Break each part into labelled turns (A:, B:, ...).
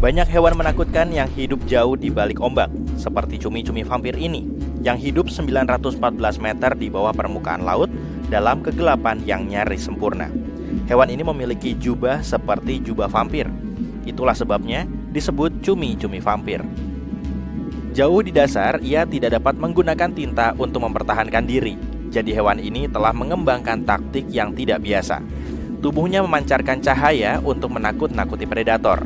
A: Banyak hewan menakutkan yang hidup jauh di balik ombak, seperti cumi-cumi vampir ini, yang hidup 914 meter di bawah permukaan laut dalam kegelapan yang nyaris sempurna. Hewan ini memiliki jubah seperti jubah vampir. Itulah sebabnya disebut cumi-cumi vampir. Jauh di dasar, ia tidak dapat menggunakan tinta untuk mempertahankan diri. Jadi hewan ini telah mengembangkan taktik yang tidak biasa. Tubuhnya memancarkan cahaya untuk menakut-nakuti predator.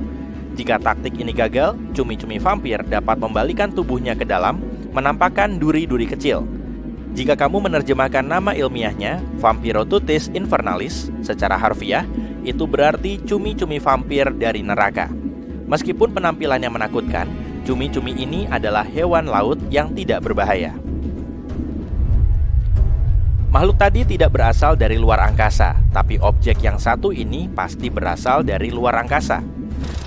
A: Jika taktik ini gagal, cumi-cumi vampir dapat membalikan tubuhnya ke dalam, menampakkan duri-duri kecil. Jika kamu menerjemahkan nama ilmiahnya, Vampirotutis invernalis, secara harfiah, itu berarti cumi-cumi vampir dari neraka. Meskipun penampilannya menakutkan, cumi-cumi ini adalah hewan laut yang tidak berbahaya. Makhluk tadi tidak berasal dari luar angkasa, tapi objek yang satu ini pasti berasal dari luar angkasa.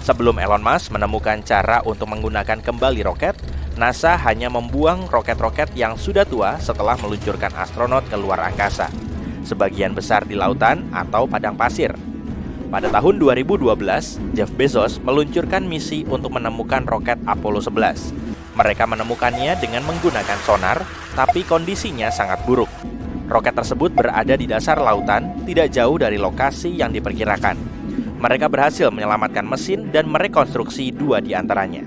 A: Sebelum Elon Musk menemukan cara untuk menggunakan kembali roket, NASA hanya membuang roket-roket yang sudah tua setelah meluncurkan astronot ke luar angkasa, sebagian besar di lautan atau padang pasir. Pada tahun 2012, Jeff Bezos meluncurkan misi untuk menemukan roket Apollo 11. Mereka menemukannya dengan menggunakan sonar, tapi kondisinya sangat buruk. Roket tersebut berada di dasar lautan, tidak jauh dari lokasi yang diperkirakan. Mereka berhasil menyelamatkan mesin dan merekonstruksi 2 di antaranya.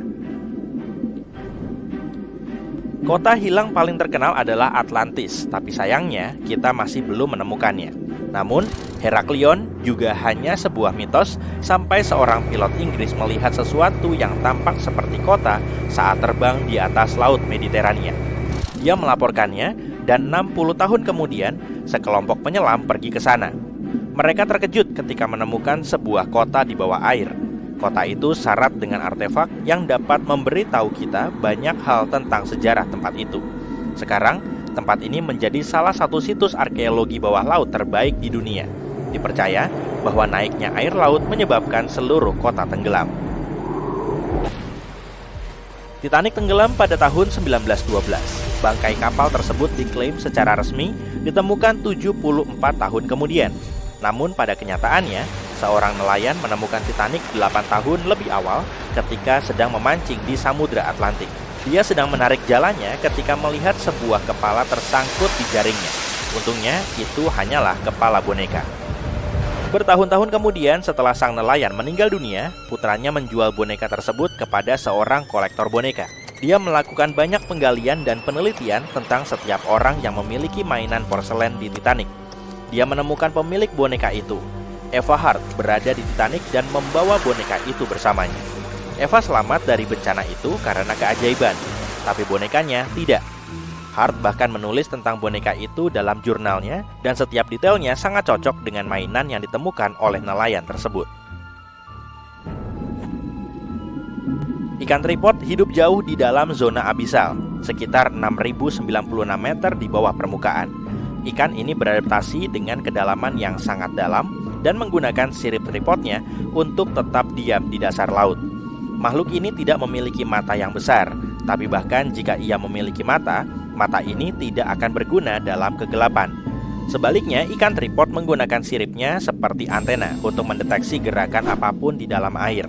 A: Kota hilang paling terkenal adalah Atlantis, tapi sayangnya kita masih belum menemukannya. Namun, Heraklion juga hanya sebuah mitos sampai seorang pilot Inggris melihat sesuatu yang tampak seperti kota saat terbang di atas laut Mediterania. Dia melaporkannya dan 60 tahun kemudian sekelompok penyelam pergi ke sana. Mereka terkejut ketika menemukan sebuah kota di bawah air. Kota itu syarat dengan artefak yang dapat memberitahu kita banyak hal tentang sejarah tempat itu. Sekarang, tempat ini menjadi salah satu situs arkeologi bawah laut terbaik di dunia. Dipercaya bahwa naiknya air laut menyebabkan seluruh kota tenggelam. Titanic tenggelam pada tahun 1912. Bangkai kapal tersebut diklaim secara resmi ditemukan 74 tahun kemudian. Namun pada kenyataannya, seorang nelayan menemukan Titanic 8 tahun lebih awal ketika sedang memancing di Samudra Atlantik. Dia sedang menarik jalannya ketika melihat sebuah kepala tersangkut di jaringnya. Untungnya, itu hanyalah kepala boneka. Bertahun-tahun kemudian setelah sang nelayan meninggal dunia, putranya menjual boneka tersebut kepada seorang kolektor boneka. Dia melakukan banyak penggalian dan penelitian tentang setiap orang yang memiliki mainan porselen di Titanic. Dia menemukan pemilik boneka itu. Eva Hart berada di Titanic dan membawa boneka itu bersamanya. Eva selamat dari bencana itu karena keajaiban, tapi bonekanya tidak. Hart bahkan menulis tentang boneka itu dalam jurnalnya dan setiap detailnya sangat cocok dengan mainan yang ditemukan oleh nelayan tersebut. Ikan tripod hidup jauh di dalam zona abisal, sekitar 6.096 meter di bawah permukaan. Ikan ini beradaptasi dengan kedalaman yang sangat dalam dan menggunakan sirip tripodnya untuk tetap diam di dasar laut. Makhluk ini tidak memiliki mata yang besar, tapi bahkan jika ia memiliki mata, mata ini tidak akan berguna dalam kegelapan. Sebaliknya, ikan tripod menggunakan siripnya seperti antena untuk mendeteksi gerakan apapun di dalam air.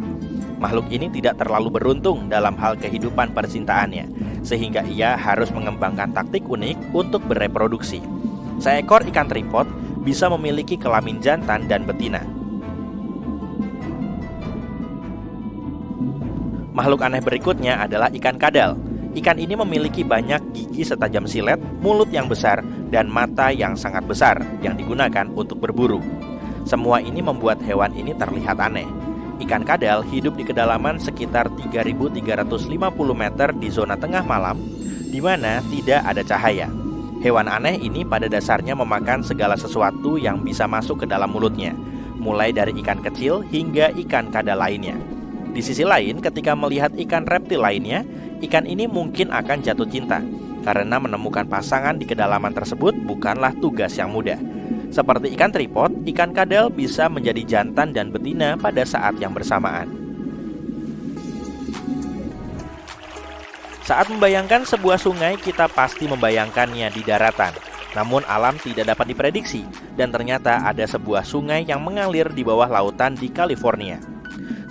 A: Makhluk ini tidak terlalu beruntung dalam hal kehidupan percintaannya, sehingga ia harus mengembangkan taktik unik untuk bereproduksi. Seekor ikan tripod bisa memiliki kelamin jantan dan betina. Makhluk aneh berikutnya adalah ikan kadal. Ikan ini memiliki banyak gigi setajam silet, mulut yang besar, dan mata yang sangat besar yang digunakan untuk berburu. Semua ini membuat hewan ini terlihat aneh. Ikan kadal hidup di kedalaman sekitar 3.350 meter di zona tengah malam, di mana tidak ada cahaya. Hewan aneh ini pada dasarnya memakan segala sesuatu yang bisa masuk ke dalam mulutnya, mulai dari ikan kecil hingga ikan kadal lainnya. Di sisi lain, ketika melihat ikan reptil lainnya, ikan ini mungkin akan jatuh cinta, karena menemukan pasangan di kedalaman tersebut bukanlah tugas yang mudah. Seperti ikan tripod, ikan kadal bisa menjadi jantan dan betina pada saat yang bersamaan. Saat membayangkan sebuah sungai, kita pasti membayangkannya di daratan. Namun alam tidak dapat diprediksi, dan ternyata ada sebuah sungai yang mengalir di bawah lautan di California.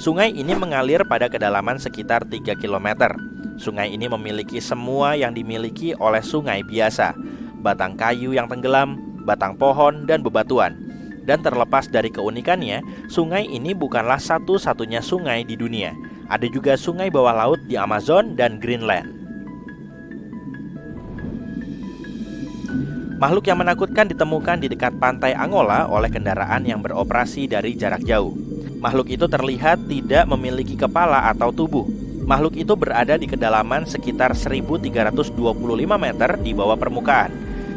A: Sungai ini mengalir pada kedalaman sekitar 3 km. Sungai ini memiliki semua yang dimiliki oleh sungai biasa: batang kayu yang tenggelam, batang pohon, dan bebatuan. Dan terlepas dari keunikannya, sungai ini bukanlah satu-satunya sungai di dunia. Ada juga sungai bawah laut di Amazon dan Greenland. Makhluk yang menakutkan ditemukan di dekat pantai Angola oleh kendaraan yang beroperasi dari jarak jauh. Makhluk itu terlihat tidak memiliki kepala atau tubuh. Makhluk itu berada di kedalaman sekitar 1325 meter di bawah permukaan.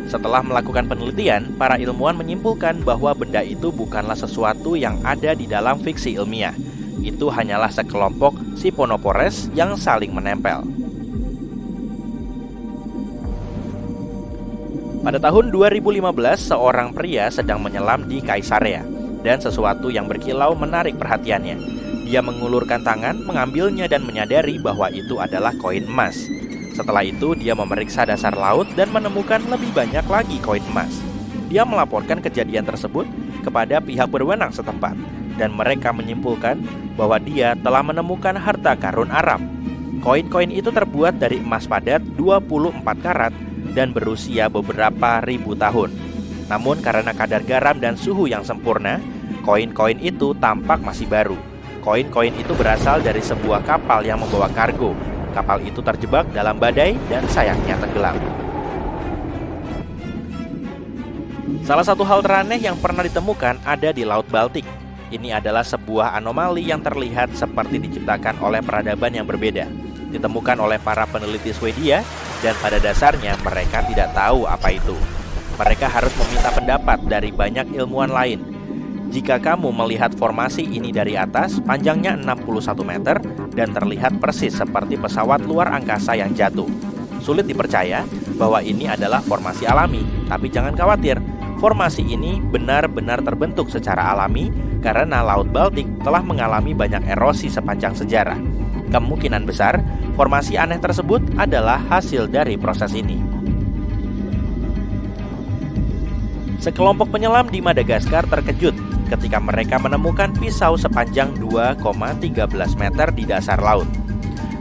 A: Setelah melakukan penelitian, para ilmuwan menyimpulkan bahwa benda itu bukanlah sesuatu yang ada di dalam fiksi ilmiah. Itu hanyalah sekelompok Siphonophores yang saling menempel. Pada tahun 2015, seorang pria sedang menyelam di Caesarea, dan sesuatu yang berkilau menarik perhatiannya. Dia mengulurkan tangan, mengambilnya dan menyadari bahwa itu adalah koin emas. Setelah itu, dia memeriksa dasar laut dan menemukan lebih banyak lagi koin emas. Dia melaporkan kejadian tersebut kepada pihak berwenang setempat, dan mereka menyimpulkan bahwa dia telah menemukan harta karun Arab. Koin-koin itu terbuat dari emas padat 24 karat dan berusia beberapa ribu tahun. Namun karena kadar garam dan suhu yang sempurna, koin-koin itu tampak masih baru. Koin-koin itu berasal dari sebuah kapal yang membawa kargo. Kapal itu terjebak dalam badai dan sayangnya tenggelam. Salah satu hal teraneh yang pernah ditemukan ada di Laut Baltik. Ini adalah sebuah anomali yang terlihat seperti diciptakan oleh peradaban yang berbeda. Ditemukan oleh para peneliti Swedia, dan pada dasarnya mereka tidak tahu apa itu. Mereka harus meminta pendapat dari banyak ilmuwan lain. Jika kamu melihat formasi ini dari atas, panjangnya 61 meter dan terlihat persis seperti pesawat luar angkasa yang jatuh. Sulit dipercaya bahwa ini adalah formasi alami, tapi jangan khawatir. Formasi ini benar-benar terbentuk secara alami karena Laut Baltik telah mengalami banyak erosi sepanjang sejarah. Kemungkinan besar, formasi aneh tersebut adalah hasil dari proses ini. Sekelompok penyelam di Madagaskar terkejut ketika mereka menemukan pisau sepanjang 2,13 meter di dasar laut.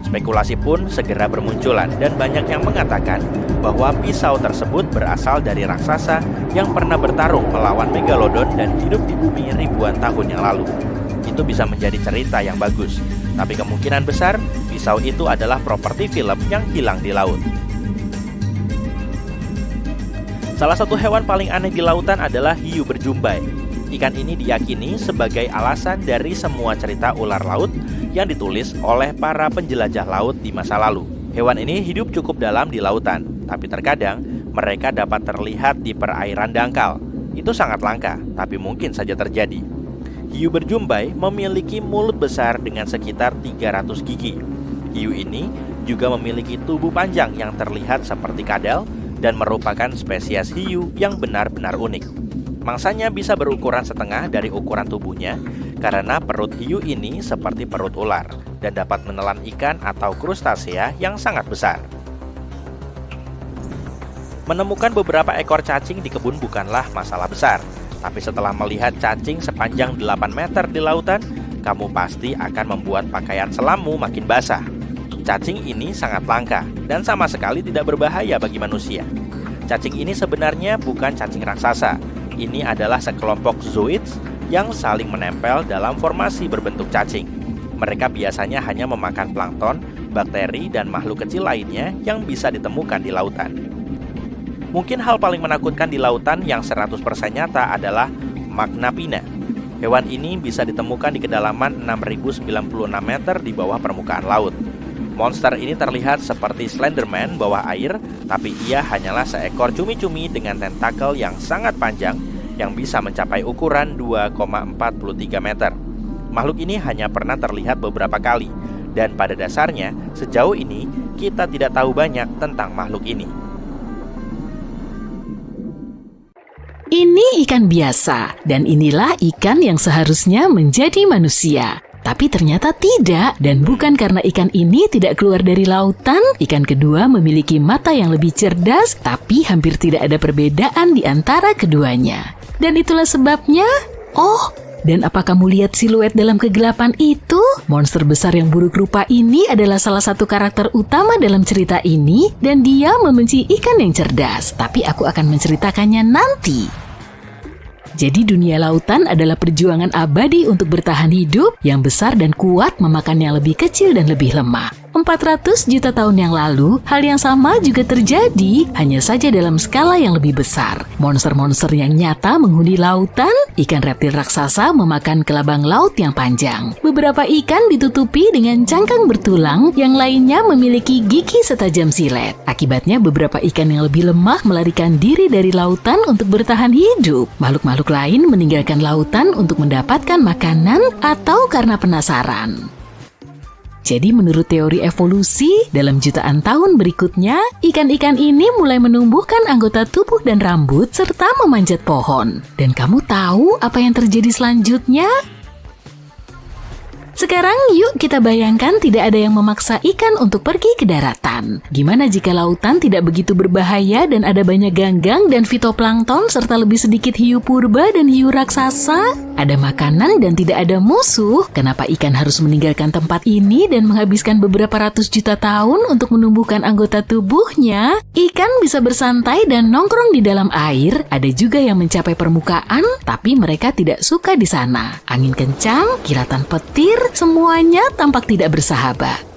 A: Spekulasi pun segera bermunculan dan banyak yang mengatakan bahwa pisau tersebut berasal dari raksasa yang pernah bertarung melawan Megalodon dan hidup di bumi ribuan tahun yang lalu. Itu bisa menjadi cerita yang bagus, tapi kemungkinan besar pisau itu adalah properti film yang hilang di laut. Salah satu hewan paling aneh di lautan adalah hiu berjumbai. Ikan ini diyakini sebagai alasan dari semua cerita ular laut yang ditulis oleh para penjelajah laut di masa lalu. Hewan ini hidup cukup dalam di lautan, tapi terkadang mereka dapat terlihat di perairan dangkal. Itu sangat langka, tapi mungkin saja terjadi. Hiu berjumbai memiliki mulut besar dengan sekitar 300 gigi. Hiu ini juga memiliki tubuh panjang yang terlihat seperti kadal dan merupakan spesies hiu yang benar-benar unik. Mangsanya bisa berukuran setengah dari ukuran tubuhnya karena perut hiu ini seperti perut ular dan dapat menelan ikan atau krustasea yang sangat besar. Menemukan beberapa ekor cacing di kebun bukanlah masalah besar, tapi setelah melihat cacing sepanjang 8 meter di lautan, kamu pasti akan membuat pakaian selammu makin basah. Cacing ini sangat langka dan sama sekali tidak berbahaya bagi manusia. Cacing ini sebenarnya bukan cacing raksasa. Ini adalah sekelompok zooids yang saling menempel dalam formasi berbentuk cacing. Mereka biasanya hanya memakan plankton, bakteri, dan makhluk kecil lainnya yang bisa ditemukan di lautan. Mungkin hal paling menakutkan di lautan yang 100% nyata adalah Magna Pinna. Hewan ini bisa ditemukan di kedalaman 6096 meter di bawah permukaan laut. Monster ini terlihat seperti Slenderman bawah air, tapi ia hanyalah seekor cumi-cumi dengan tentakel yang sangat panjang yang bisa mencapai ukuran 2,43 meter. Makhluk ini hanya pernah terlihat beberapa kali, dan pada dasarnya sejauh ini kita tidak tahu banyak tentang makhluk ini.
B: Ini ikan biasa, dan inilah ikan yang seharusnya menjadi manusia. Tapi ternyata tidak, dan bukan karena ikan ini tidak keluar dari lautan, ikan kedua memiliki mata yang lebih cerdas, tapi hampir tidak ada perbedaan di antara keduanya. Dan itulah sebabnya, Dan apa kamu lihat siluet dalam kegelapan itu? Monster besar yang buruk rupa ini adalah salah satu karakter utama dalam cerita ini dan dia membenci ikan yang cerdas. Tapi aku akan menceritakannya nanti. Jadi dunia lautan adalah perjuangan abadi untuk bertahan hidup yang besar dan kuat memakan yang lebih kecil dan lebih lemah. 400 juta tahun yang lalu, hal yang sama juga terjadi, hanya saja dalam skala yang lebih besar. Monster-monster yang nyata menghuni lautan, ikan reptil raksasa memakan kelabang laut yang panjang. Beberapa ikan ditutupi dengan cangkang bertulang, yang lainnya memiliki gigi setajam silet. Akibatnya beberapa ikan yang lebih lemah melarikan diri dari lautan untuk bertahan hidup. Makhluk-makhluk lain meninggalkan lautan untuk mendapatkan makanan atau karena penasaran. Jadi menurut teori evolusi, dalam jutaan tahun berikutnya, ikan-ikan ini mulai menumbuhkan anggota tubuh dan rambut serta memanjat pohon. Dan kamu tahu apa yang terjadi selanjutnya? Sekarang yuk kita bayangkan tidak ada yang memaksa ikan untuk pergi ke daratan. Gimana jika lautan tidak begitu berbahaya dan ada banyak ganggang dan fitoplankton serta lebih sedikit hiu purba dan hiu raksasa? Ada makanan dan tidak ada musuh. Kenapa ikan harus meninggalkan tempat ini dan menghabiskan beberapa ratus juta tahun untuk menumbuhkan anggota tubuhnya? Ikan bisa bersantai dan nongkrong di dalam air. Ada juga yang mencapai permukaan, tapi mereka tidak suka di sana. Angin kencang, kilatan petir, semuanya tampak tidak bersahabat.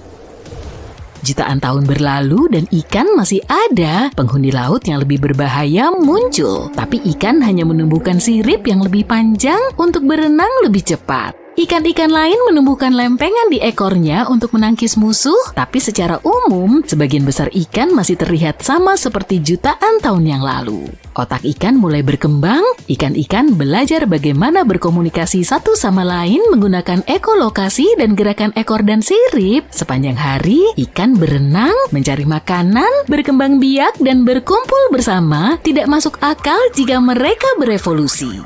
B: Jutaan tahun berlalu dan ikan masih ada. Penghuni laut yang lebih berbahaya muncul. Tapi ikan hanya menumbuhkan sirip yang lebih panjang untuk berenang lebih cepat. Ikan-ikan lain menumbuhkan lempengan di ekornya untuk menangkis musuh, tapi secara umum, sebagian besar ikan masih terlihat sama seperti jutaan tahun yang lalu. Otak ikan mulai berkembang, ikan-ikan belajar bagaimana berkomunikasi satu sama lain menggunakan ekolokasi dan gerakan ekor dan sirip. Sepanjang hari, ikan berenang, mencari makanan, berkembang biak, dan berkumpul bersama tidak masuk akal jika mereka berevolusi.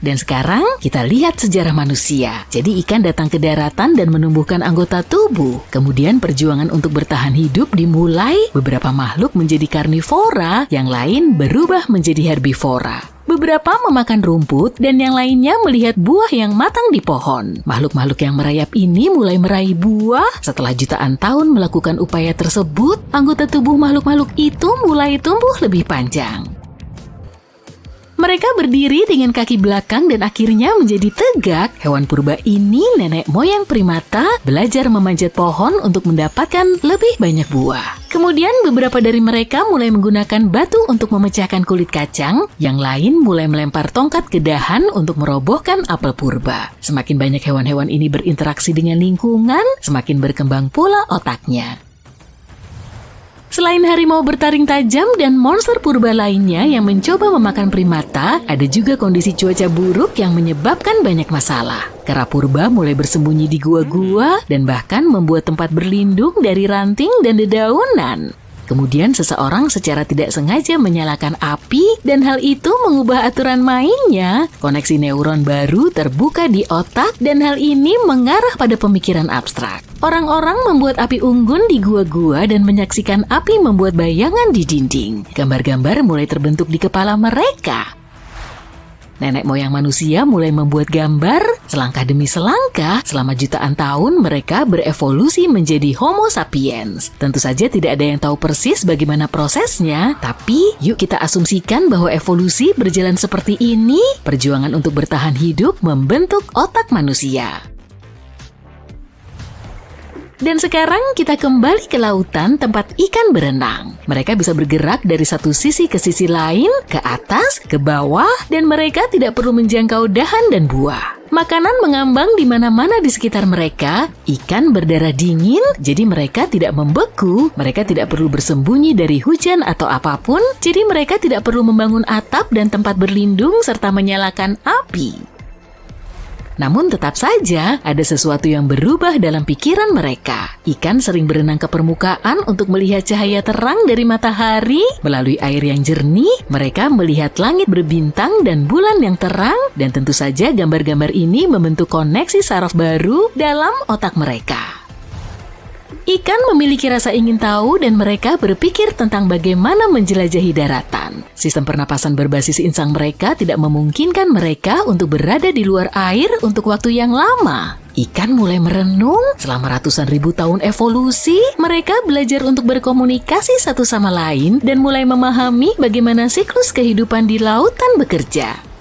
B: Dan sekarang kita lihat sejarah manusia. Jadi ikan datang ke daratan dan menumbuhkan anggota tubuh. Kemudian perjuangan untuk bertahan hidup dimulai. Beberapa makhluk menjadi karnivora, yang lain berubah menjadi herbivora. Beberapa memakan rumput dan yang lainnya melihat buah yang matang di pohon. Makhluk-makhluk yang merayap ini mulai meraih buah. Setelah jutaan tahun melakukan upaya tersebut, anggota tubuh makhluk-makhluk itu mulai tumbuh lebih panjang. Mereka berdiri dengan kaki belakang dan akhirnya menjadi tegak. Hewan purba ini, nenek moyang primata, belajar memanjat pohon untuk mendapatkan lebih banyak buah. Kemudian beberapa dari mereka mulai menggunakan batu untuk memecahkan kulit kacang. Yang lain mulai melempar tongkat ke dahan untuk merobohkan apel purba. Semakin banyak hewan-hewan ini berinteraksi dengan lingkungan, semakin berkembang pula otaknya. Selain harimau bertaring tajam dan monster purba lainnya yang mencoba memakan primata, ada juga kondisi cuaca buruk yang menyebabkan banyak masalah. Kera purba mulai bersembunyi di gua-gua dan bahkan membuat tempat berlindung dari ranting dan dedaunan. Kemudian seseorang secara tidak sengaja menyalakan api dan hal itu mengubah aturan mainnya. Koneksi neuron baru terbuka di otak dan hal ini mengarah pada pemikiran abstrak. Orang-orang membuat api unggun di gua-gua dan menyaksikan api membuat bayangan di dinding. Gambar-gambar mulai terbentuk di kepala mereka. Nenek moyang manusia mulai membuat gambar, selangkah demi selangkah, selama jutaan tahun mereka berevolusi menjadi Homo sapiens. Tentu saja tidak ada yang tahu persis bagaimana prosesnya, tapi yuk kita asumsikan bahwa evolusi berjalan seperti ini, perjuangan untuk bertahan hidup membentuk otak manusia. Dan sekarang kita kembali ke lautan tempat ikan berenang. Mereka bisa bergerak dari satu sisi ke sisi lain, ke atas, ke bawah, dan mereka tidak perlu menjangkau dahan dan buah. Makanan mengambang di mana-mana di sekitar mereka. Ikan berdarah dingin, jadi mereka tidak membeku. Mereka tidak perlu bersembunyi dari hujan atau apapun, jadi mereka tidak perlu membangun atap dan tempat berlindung serta menyalakan api. Namun tetap saja ada sesuatu yang berubah dalam pikiran mereka. Ikan sering berenang ke permukaan untuk melihat cahaya terang dari matahari. Melalui air yang jernih, mereka melihat langit berbintang dan bulan yang terang. Dan tentu saja gambar-gambar ini membentuk koneksi saraf baru dalam otak mereka. Ikan memiliki rasa ingin tahu dan mereka berpikir tentang bagaimana menjelajahi daratan. Sistem pernapasan berbasis insang mereka tidak memungkinkan mereka untuk berada di luar air untuk waktu yang lama. Ikan mulai merenung selama ratusan ribu tahun evolusi. Mereka belajar untuk berkomunikasi satu sama lain dan mulai memahami bagaimana siklus kehidupan di lautan bekerja.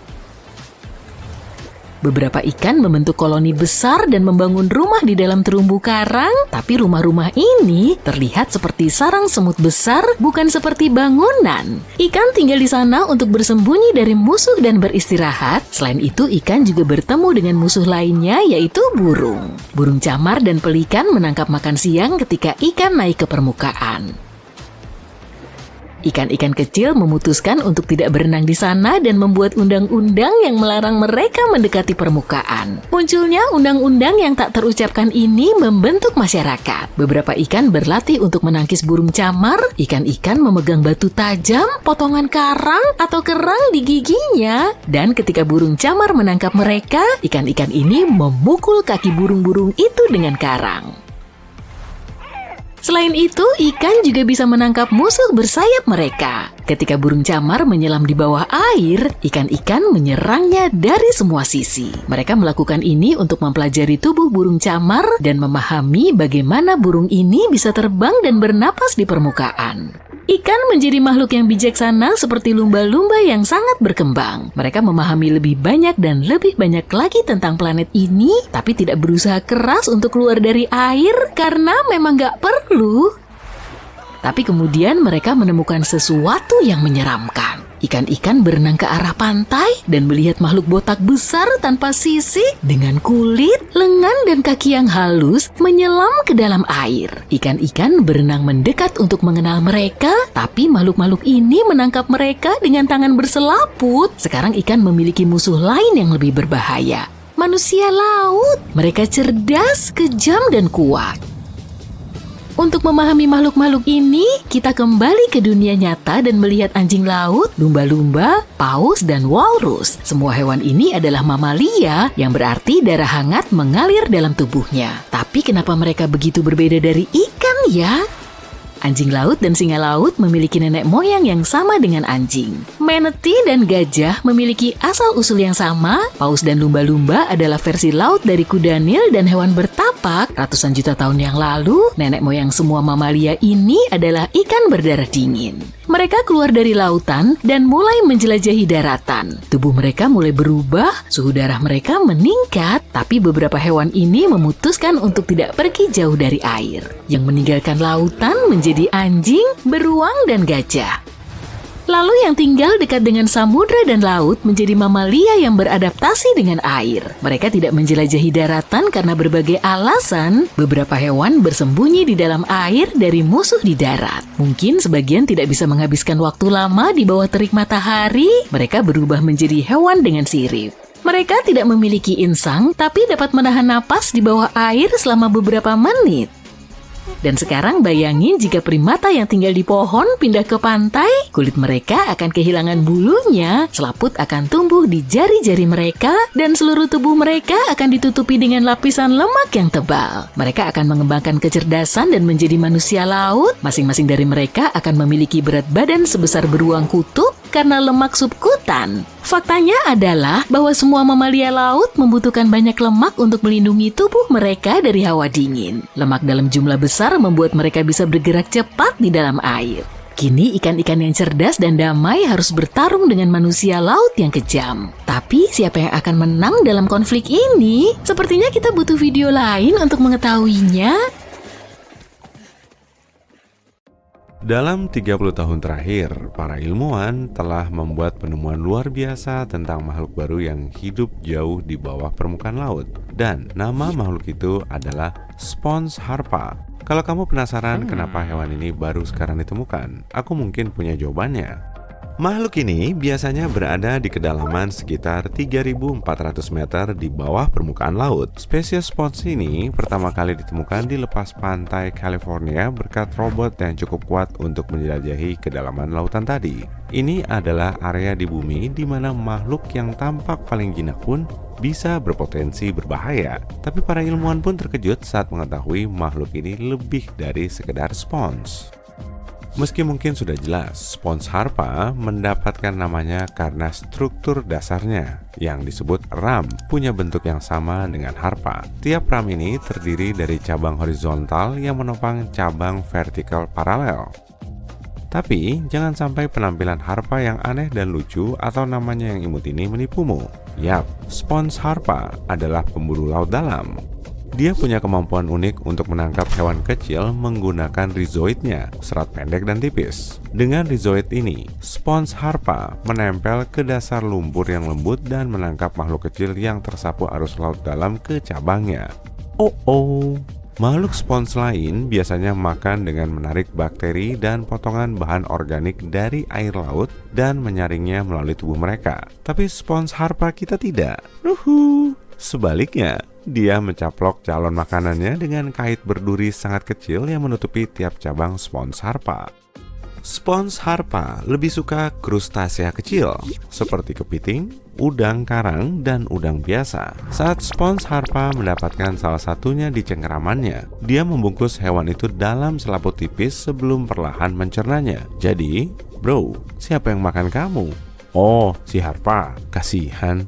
B: Beberapa ikan membentuk koloni besar dan membangun rumah di dalam terumbu karang, tapi rumah-rumah ini terlihat seperti sarang semut besar, bukan seperti bangunan. Ikan tinggal di sana untuk bersembunyi dari musuh dan beristirahat. Selain itu, ikan juga bertemu dengan musuh lainnya, yaitu burung. Burung camar dan pelikan menangkap makan siang ketika ikan naik ke permukaan. Ikan-ikan kecil memutuskan untuk tidak berenang di sana dan membuat undang-undang yang melarang mereka mendekati permukaan. Munculnya undang-undang yang tak terucapkan ini membentuk masyarakat. Beberapa ikan berlatih untuk menangkis burung camar. Ikan-ikan memegang batu tajam, potongan karang, atau kerang di giginya. Dan ketika burung camar menangkap mereka, ikan-ikan ini memukul kaki burung-burung itu dengan karang. Selain itu, ikan juga bisa menangkap musuh bersayap mereka. Ketika burung camar menyelam di bawah air, ikan-ikan menyerangnya dari semua sisi. Mereka melakukan ini untuk mempelajari tubuh burung camar dan memahami bagaimana burung ini bisa terbang dan bernapas di permukaan. Ikan menjadi makhluk yang bijaksana seperti lumba-lumba yang sangat berkembang. Mereka memahami lebih banyak dan lebih banyak lagi tentang planet ini, tapi tidak berusaha keras untuk keluar dari air karena memang gak perlu. Tapi kemudian mereka menemukan sesuatu yang menyeramkan. Ikan-ikan berenang ke arah pantai dan melihat makhluk botak besar tanpa sisik dengan kulit, lengan, dan kaki yang halus menyelam ke dalam air. Ikan-ikan berenang mendekat untuk mengenal mereka, tapi makhluk-makhluk ini menangkap mereka dengan tangan berselaput. Sekarang ikan memiliki musuh lain yang lebih berbahaya. Manusia laut. Mereka cerdas, kejam, dan kuat. Untuk memahami makhluk-makhluk ini, kita kembali ke dunia nyata dan melihat anjing laut, lumba-lumba, paus, dan walrus. Semua hewan ini adalah mamalia, yang berarti darah hangat mengalir dalam tubuhnya. Tapi kenapa mereka begitu berbeda dari ikan ya? Anjing laut dan singa laut memiliki nenek moyang yang sama dengan anjing. Manatee dan gajah memiliki asal-usul yang sama. Paus dan lumba-lumba adalah versi laut dari kuda Nil dan hewan bertapak. Ratusan juta tahun yang lalu, nenek moyang semua mamalia ini adalah ikan berdarah dingin. Mereka keluar dari lautan dan mulai menjelajahi daratan. Tubuh mereka mulai berubah, suhu darah mereka meningkat, tapi beberapa hewan ini memutuskan untuk tidak pergi jauh dari air. Yang meninggalkan lautan menjadi anjing, beruang, dan gajah. Lalu yang tinggal dekat dengan samudra dan laut menjadi mamalia yang beradaptasi dengan air. Mereka tidak menjelajahi daratan karena berbagai alasan. Beberapa hewan bersembunyi di dalam air dari musuh di darat. Mungkin sebagian tidak bisa menghabiskan waktu lama di bawah terik matahari. Mereka berubah menjadi hewan dengan sirip. Mereka tidak memiliki insang, tapi dapat menahan napas di bawah air selama beberapa menit. Dan sekarang bayangin jika primata yang tinggal di pohon pindah ke pantai, kulit mereka akan kehilangan bulunya, selaput akan tumbuh di jari-jari mereka, dan seluruh tubuh mereka akan ditutupi dengan lapisan lemak yang tebal. Mereka akan mengembangkan kecerdasan dan menjadi manusia laut. Masing-masing dari mereka akan memiliki berat badan sebesar beruang kutub karena lemak subkutan. Faktanya adalah bahwa semua mamalia laut membutuhkan banyak lemak untuk melindungi tubuh mereka dari hawa dingin. Lemak dalam jumlah besar membuat mereka bisa bergerak cepat di dalam air. Kini ikan-ikan yang cerdas dan damai harus bertarung dengan manusia laut yang kejam. Tapi siapa yang akan menang dalam konflik ini? Sepertinya kita butuh video lain untuk mengetahuinya.
C: Dalam 30 tahun terakhir, para ilmuwan telah membuat penemuan luar biasa tentang makhluk baru yang hidup jauh di bawah permukaan laut. Dan nama makhluk itu adalah Spons harpa. Kalau kamu penasaran kenapa hewan ini baru sekarang ditemukan, aku mungkin punya jawabannya. Makhluk ini biasanya berada di kedalaman sekitar 3.400 meter di bawah permukaan laut. Spesies Spons ini pertama kali ditemukan di lepas pantai California berkat robot yang cukup kuat untuk menjelajahi kedalaman lautan tadi. Ini adalah area di bumi di mana makhluk yang tampak paling jinak pun bisa berpotensi berbahaya. Tapi para ilmuwan pun terkejut saat mengetahui makhluk ini lebih dari sekedar spons. Meski mungkin sudah jelas, spons harpa mendapatkan namanya karena struktur dasarnya yang disebut ram punya bentuk yang sama dengan harpa. Tiap ram ini terdiri dari cabang horizontal yang menopang cabang vertikal paralel. Tapi jangan sampai penampilan harpa yang aneh dan lucu atau namanya yang imut ini menipumu. Yap, spons harpa adalah pemburu laut dalam. Dia punya kemampuan unik untuk menangkap hewan kecil menggunakan rizoidnya, serat pendek dan tipis. Dengan rizoid ini, spons harpa menempel ke dasar lumpur yang lembut dan menangkap makhluk kecil yang tersapu arus laut dalam ke cabangnya. Makhluk spons lain biasanya makan dengan menarik bakteri dan potongan bahan organik dari air laut dan menyaringnya melalui tubuh mereka. Tapi spons harpa kita tidak. Sebaliknya, dia mencaplok calon makanannya dengan kait berduri sangat kecil yang menutupi tiap cabang spons harpa. Spons harpa lebih suka krustasea kecil, seperti kepiting, udang karang, dan udang biasa. Saat spons harpa mendapatkan salah satunya di cengkeramannya, dia membungkus hewan itu dalam selaput tipis sebelum perlahan mencernanya. Jadi, bro, siapa yang makan kamu? Oh, si harpa, kasihan.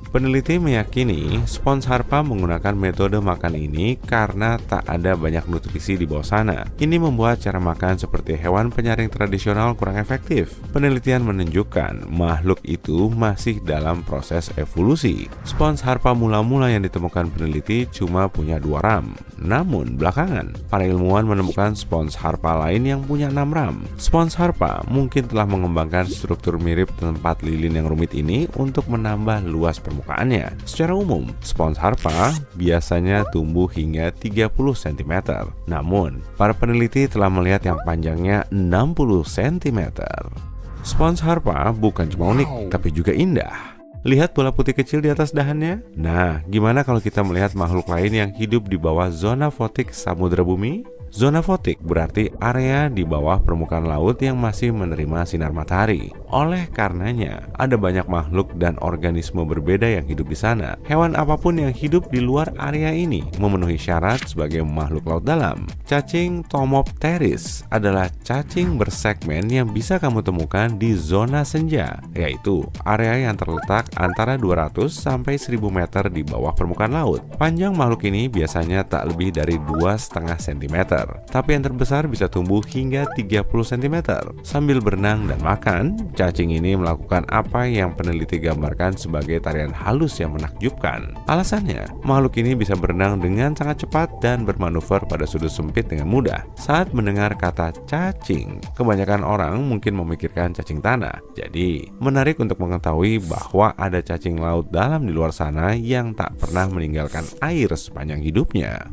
C: Peneliti meyakini spons harpa menggunakan metode makan ini karena tak ada banyak nutrisi di bawah sana. Ini membuat cara makan seperti hewan penyaring tradisional kurang efektif. Penelitian menunjukkan makhluk itu masih dalam proses evolusi. Spons harpa mula-mula yang ditemukan peneliti cuma punya 2 ram. Namun belakangan, para ilmuwan menemukan spons harpa lain yang punya 6 ram. Spons harpa mungkin telah mengembangkan struktur mirip tempat lilin yang rumit ini untuk menambah luas permukaannya. Secara umum, spons harpa biasanya tumbuh hingga 30 cm. Namun, para peneliti telah melihat yang panjangnya 60 cm. Spons harpa bukan cuma unik, tapi juga indah. Lihat bola putih kecil di atas dahannya? Nah, gimana kalau kita melihat makhluk lain yang hidup di bawah zona fotik samudra bumi? Zona fotik berarti area di bawah permukaan laut yang masih menerima sinar matahari. Oleh karenanya, ada banyak makhluk dan organisme berbeda yang hidup di sana. Hewan apapun yang hidup di luar area ini memenuhi syarat sebagai makhluk laut dalam. Cacing Tomopteris adalah cacing bersegmen yang bisa kamu temukan di zona senja, yaitu area yang terletak antara 200 sampai 1000 meter di bawah permukaan laut. Panjang makhluk ini biasanya tak lebih dari 2,5 cm. Tapi yang terbesar bisa tumbuh hingga 30 cm. Sambil berenang dan makan, cacing ini melakukan apa yang peneliti gambarkan sebagai tarian halus yang menakjubkan. Alasannya, makhluk ini bisa berenang dengan sangat cepat dan bermanuver pada sudut sempit dengan mudah. Saat mendengar kata cacing, kebanyakan orang mungkin memikirkan cacing tanah. Jadi, menarik untuk mengetahui bahwa ada cacing laut dalam di luar sana yang tak pernah meninggalkan air sepanjang hidupnya.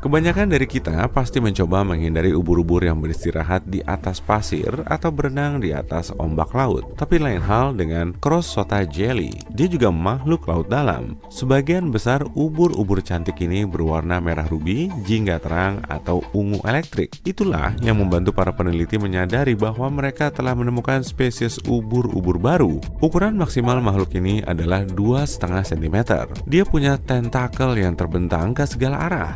C: Kebanyakan dari kita pasti mencoba menghindari ubur-ubur yang beristirahat di atas pasir atau berenang di atas ombak laut. Tapi lain hal dengan Crossota jelly. Dia juga makhluk laut dalam. Sebagian besar ubur-ubur cantik ini berwarna merah rubi, jingga terang, atau ungu elektrik. Itulah yang membantu para peneliti menyadari bahwa mereka telah menemukan spesies ubur-ubur baru. Ukuran maksimal makhluk ini adalah 2,5 cm. Dia punya tentakel yang terbentang ke segala arah.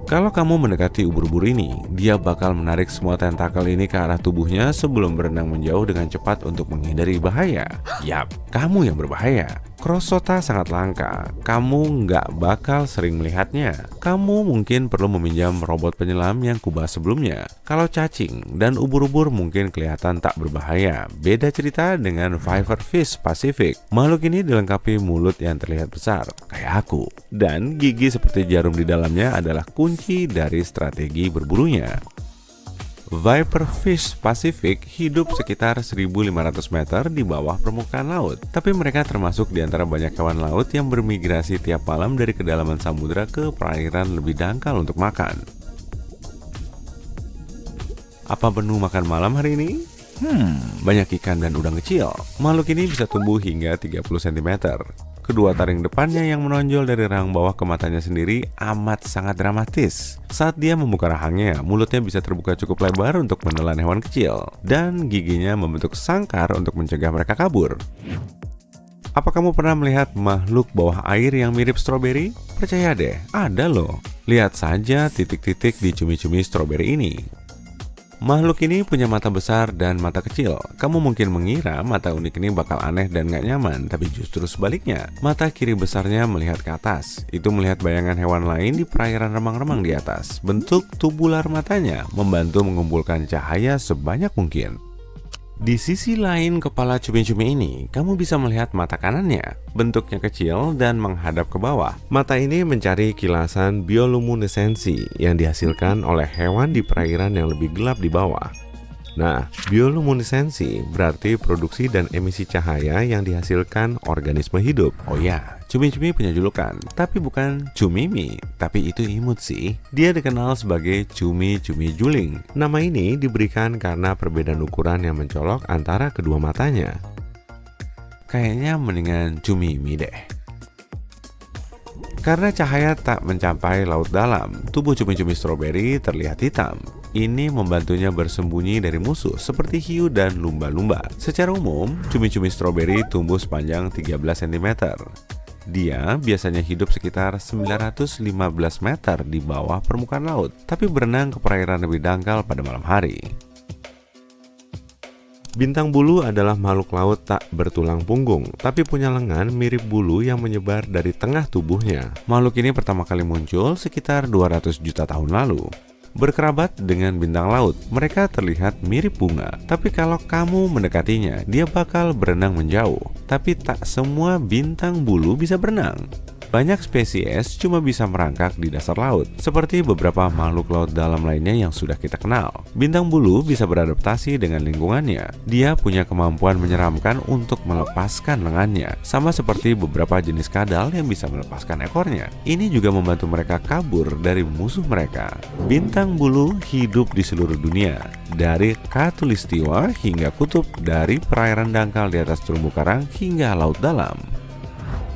C: Kalau kamu mendekati ubur-ubur ini, dia bakal menarik semua tentakel ini ke arah tubuhnya sebelum berenang menjauh dengan cepat untuk menghindari bahaya. Yap, kamu yang berbahaya. Crossota sangat langka, kamu nggak bakal sering melihatnya. Kamu mungkin perlu meminjam robot penyelam yang kubahas sebelumnya. Kalau cacing dan ubur-ubur mungkin kelihatan tak berbahaya. Beda cerita dengan Viperfish Pacific. Makhluk ini dilengkapi mulut yang terlihat besar, kayak aku. Dan gigi seperti jarum di dalamnya adalah kunci dari strategi berburunya. Viperfish Pacific hidup sekitar 1.500 meter di bawah permukaan laut. Tapi mereka termasuk di antara banyak hewan laut yang bermigrasi tiap malam dari kedalaman samudera ke perairan lebih dangkal untuk makan. Apa menu makan malam hari ini? Banyak ikan dan udang kecil. Makhluk ini bisa tumbuh hingga 30 cm. Kedua taring depannya yang menonjol dari rahang bawah ke matanya sendiri amat sangat dramatis. Saat dia membuka rahangnya, mulutnya bisa terbuka cukup lebar untuk menelan hewan kecil. Dan giginya membentuk sangkar untuk mencegah mereka kabur. Apa kamu pernah melihat makhluk bawah air yang mirip stroberi? Percaya deh, ada loh. Lihat saja titik-titik di cumi-cumi stroberi ini. Makhluk ini punya mata besar dan mata kecil. Kamu mungkin mengira mata unik ini bakal aneh dan gak nyaman, tapi justru sebaliknya. Mata kiri besarnya melihat ke atas. Itu melihat bayangan hewan lain di perairan remang-remang di atas. Bentuk tubular matanya membantu mengumpulkan cahaya sebanyak mungkin. Di sisi lain kepala cumi-cumi ini, kamu bisa melihat mata kanannya. Bentuknya kecil dan menghadap ke bawah. Mata ini mencari kilasan bioluminesensi yang dihasilkan oleh hewan di perairan yang lebih gelap di bawah. Nah, bioluminesensi berarti produksi dan emisi cahaya yang dihasilkan organisme hidup. Oh ya, cumi-cumi punya julukan, tapi bukan cumimi, tapi itu imut sih. Dia dikenal sebagai cumi-cumi juling. Nama ini diberikan karena perbedaan ukuran yang mencolok antara kedua matanya. Kayaknya mendingan cumimi deh. Karena cahaya tak mencapai laut dalam, tubuh cumi-cumi stroberi terlihat hitam. Ini membantunya bersembunyi dari musuh seperti hiu dan lumba-lumba. Secara umum, cumi-cumi stroberi tumbuh sepanjang 13 cm. Dia biasanya hidup sekitar 915 meter di bawah permukaan laut, tapi berenang ke perairan lebih dangkal pada malam hari. Bintang bulu adalah makhluk laut tak bertulang punggung, tapi punya lengan mirip bulu yang menyebar dari tengah tubuhnya. Makhluk ini pertama kali muncul sekitar 200 juta tahun lalu. Berkerabat dengan bintang laut, mereka terlihat mirip bunga. Tapi kalau kamu mendekatinya, dia bakal berenang menjauh. Tapi tak semua bintang bulu bisa berenang. Banyak spesies cuma bisa merangkak di dasar laut, seperti beberapa makhluk laut dalam lainnya yang sudah kita kenal. Bintang bulu bisa beradaptasi dengan lingkungannya. Dia punya kemampuan menyeramkan untuk melepaskan lengannya, sama seperti beberapa jenis kadal yang bisa melepaskan ekornya. Ini juga membantu mereka kabur dari musuh mereka. Bintang bulu hidup di seluruh dunia, dari Khatulistiwa hingga kutub, dari perairan dangkal di atas terumbu karang hingga laut dalam.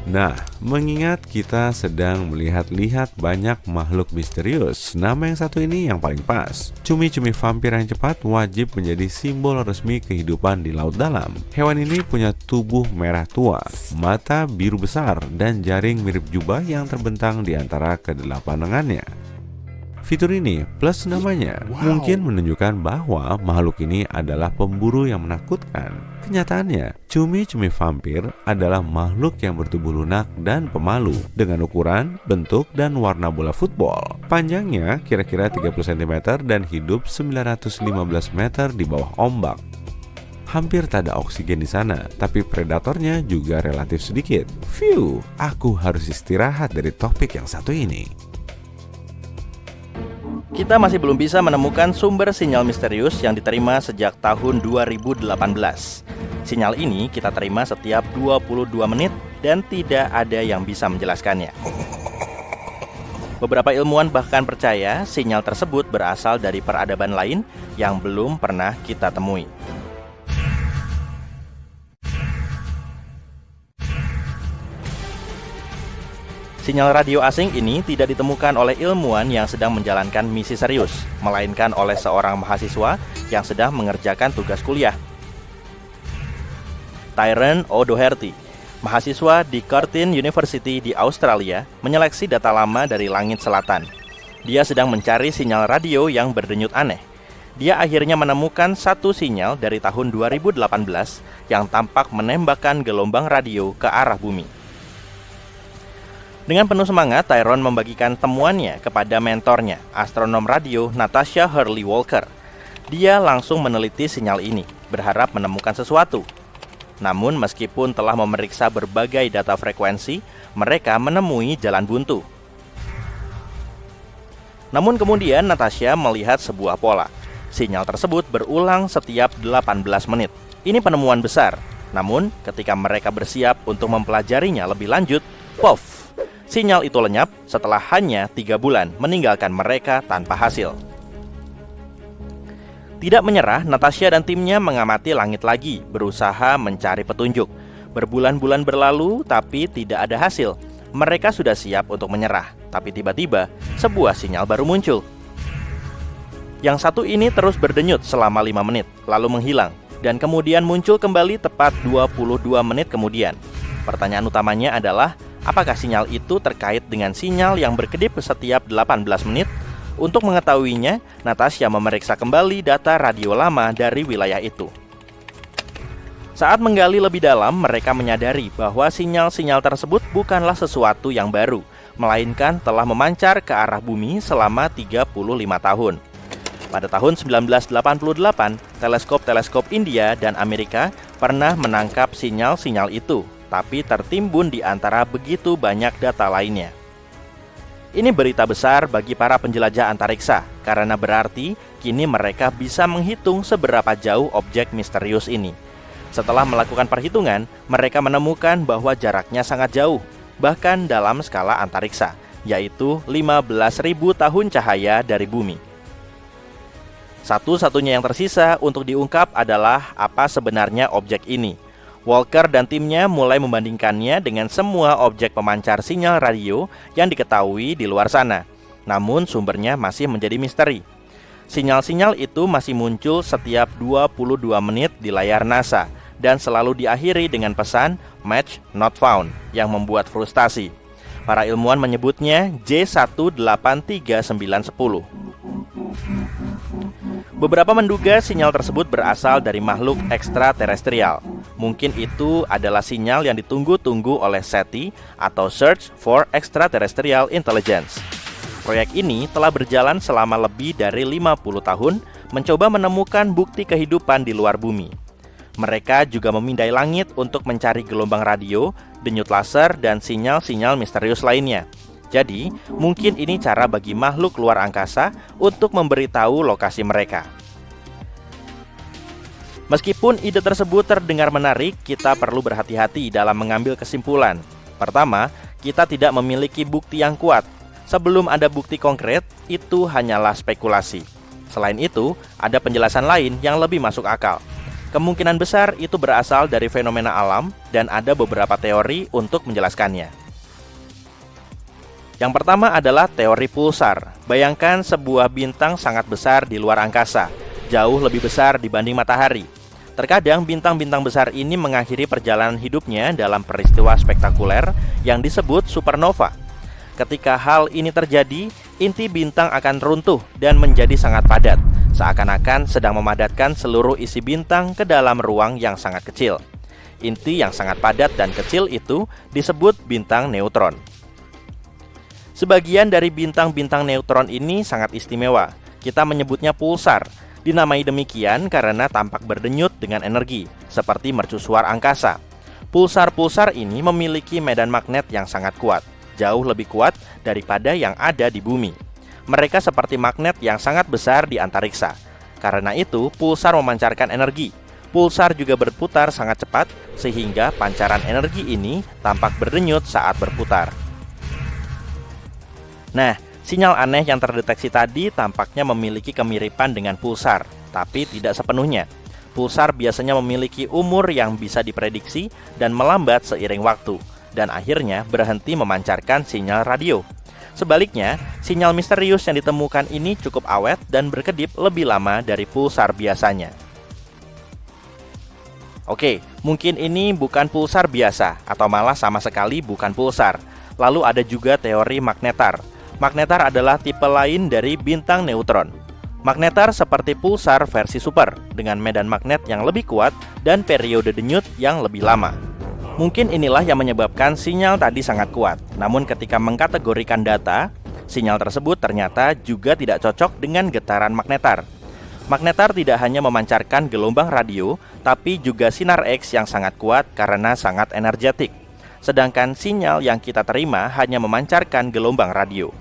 C: Nah, mengingat kita sedang melihat-lihat banyak makhluk misterius, nama yang satu ini yang paling pas. Cumi-cumi vampir yang cepat wajib menjadi simbol resmi kehidupan di laut dalam. Hewan ini punya tubuh merah tua, mata biru besar, dan jaring mirip jubah yang terbentang di antara kedelapan lengannya. Fitur ini plus namanya mungkin menunjukkan bahwa makhluk ini adalah pemburu yang menakutkan. Kenyataannya, cumi-cumi vampir adalah makhluk yang bertubuh lunak dan pemalu dengan ukuran, bentuk, dan warna bola football. Panjangnya kira-kira 30 cm dan hidup 915 meter di bawah ombak. Hampir tak ada oksigen di sana, tapi predatornya juga relatif sedikit. Phew, aku harus istirahat dari topik yang satu ini.
A: Kita masih belum bisa menemukan sumber sinyal misterius yang diterima sejak tahun 2018. Sinyal ini kita terima setiap 22 menit dan tidak ada yang bisa menjelaskannya. Beberapa ilmuwan bahkan percaya sinyal tersebut berasal dari peradaban lain yang belum pernah kita temui. Sinyal radio asing ini tidak ditemukan oleh ilmuwan yang sedang menjalankan misi serius, melainkan oleh seorang mahasiswa yang sedang mengerjakan tugas kuliah. Tyrone O'Doherty, mahasiswa di Curtin University di Australia, menyeleksi data lama dari langit selatan. Dia sedang mencari sinyal radio yang berdenyut aneh. Dia akhirnya menemukan satu sinyal dari tahun 2018 yang tampak menembakkan gelombang radio ke arah bumi. Dengan penuh semangat, Tyrone membagikan temuannya kepada mentornya, astronom radio Natasha Hurley Walker. Dia langsung meneliti sinyal ini, berharap menemukan sesuatu. Namun meskipun telah memeriksa berbagai data frekuensi, mereka menemui jalan buntu. Namun kemudian Natasha melihat sebuah pola. Sinyal tersebut berulang setiap 18 menit. Ini penemuan besar. Namun ketika mereka bersiap untuk mempelajarinya lebih lanjut, pof! Sinyal itu lenyap setelah hanya 3 bulan meninggalkan mereka tanpa hasil. Tidak menyerah, Natasha dan timnya mengamati langit lagi, berusaha mencari petunjuk. Berbulan-bulan berlalu, tapi tidak ada hasil. Mereka sudah siap untuk menyerah, tapi tiba-tiba sebuah sinyal baru muncul. Yang satu ini terus berdenyut selama 5 menit, lalu menghilang, dan kemudian muncul kembali tepat 22 menit kemudian. Pertanyaan utamanya adalah, apakah sinyal itu terkait dengan sinyal yang berkedip setiap 18 menit? Untuk mengetahuinya, Natasha memeriksa kembali data radio lama dari wilayah itu. Saat menggali lebih dalam, mereka menyadari bahwa sinyal-sinyal tersebut bukanlah sesuatu yang baru, melainkan telah memancar ke arah bumi selama 35 tahun. Pada tahun 1988, teleskop-teleskop India dan Amerika pernah menangkap sinyal-sinyal itu, tapi tertimbun di antara begitu banyak data lainnya. Ini berita besar bagi para penjelajah antariksa, karena berarti kini mereka bisa menghitung seberapa jauh objek misterius ini. Setelah melakukan perhitungan, mereka menemukan bahwa jaraknya sangat jauh, bahkan dalam skala antariksa, yaitu 15.000 tahun cahaya dari bumi. Satu-satunya yang tersisa untuk diungkap adalah apa sebenarnya objek ini. Walker dan timnya mulai membandingkannya dengan semua objek pemancar sinyal radio yang diketahui di luar sana. Namun sumbernya masih menjadi misteri. Sinyal-sinyal itu masih muncul setiap 22 menit di layar NASA dan selalu diakhiri dengan pesan "Match not found" yang membuat frustasi. Para ilmuwan menyebutnya J18390. Beberapa menduga sinyal tersebut berasal dari makhluk ekstraterestrial. Mungkin itu adalah sinyal yang ditunggu-tunggu oleh SETI atau Search for Extraterrestrial Intelligence. Proyek ini telah berjalan selama lebih dari 50 tahun, mencoba menemukan bukti kehidupan di luar bumi. Mereka juga memindai langit untuk mencari gelombang radio, denyut laser, dan sinyal-sinyal misterius lainnya. Jadi, mungkin ini cara bagi makhluk luar angkasa untuk memberitahu lokasi mereka. Meskipun ide tersebut terdengar menarik, kita perlu berhati-hati dalam mengambil kesimpulan. Pertama, kita tidak memiliki bukti yang kuat. Sebelum ada bukti konkret, itu hanyalah spekulasi. Selain itu, ada penjelasan lain yang lebih masuk akal. Kemungkinan besar itu berasal dari fenomena alam dan ada beberapa teori untuk menjelaskannya. Yang pertama adalah teori pulsar. Bayangkan sebuah bintang sangat besar di luar angkasa, jauh lebih besar dibanding matahari. Terkadang bintang-bintang besar ini mengakhiri perjalanan hidupnya dalam peristiwa spektakuler yang disebut supernova. Ketika hal ini terjadi, inti bintang akan runtuh dan menjadi sangat padat, seakan-akan sedang memadatkan seluruh isi bintang ke dalam ruang yang sangat kecil. Inti yang sangat padat dan kecil itu disebut bintang neutron. Sebagian dari bintang-bintang neutron ini sangat istimewa. Kita menyebutnya pulsar. Dinamai demikian karena tampak berdenyut dengan energi, seperti mercusuar angkasa. Pulsar-pulsar ini memiliki medan magnet yang sangat kuat, jauh lebih kuat daripada yang ada di bumi. Mereka seperti magnet yang sangat besar di antariksa. Karena itu, pulsar memancarkan energi. Pulsar juga berputar sangat cepat, sehingga pancaran energi ini tampak berdenyut saat berputar. Nah, sinyal aneh yang terdeteksi tadi tampaknya memiliki kemiripan dengan pulsar, tapi tidak sepenuhnya. Pulsar biasanya memiliki umur yang bisa diprediksi dan melambat seiring waktu, dan akhirnya berhenti memancarkan sinyal radio. Sebaliknya, sinyal misterius yang ditemukan ini cukup awet dan berkedip lebih lama dari pulsar biasanya. Oke, mungkin ini bukan pulsar biasa, atau malah sama sekali bukan pulsar. Lalu ada juga teori magnetar. Magnetar adalah tipe lain dari bintang neutron. Magnetar seperti pulsar versi super, dengan medan magnet yang lebih kuat dan periode denyut yang lebih lama. Mungkin inilah yang menyebabkan sinyal tadi sangat kuat. Namun ketika mengkategorikan data, sinyal tersebut ternyata juga tidak cocok dengan getaran magnetar. Magnetar tidak hanya memancarkan gelombang radio, tapi juga sinar X yang sangat kuat karena sangat energetik. Sedangkan sinyal yang kita terima hanya memancarkan gelombang radio.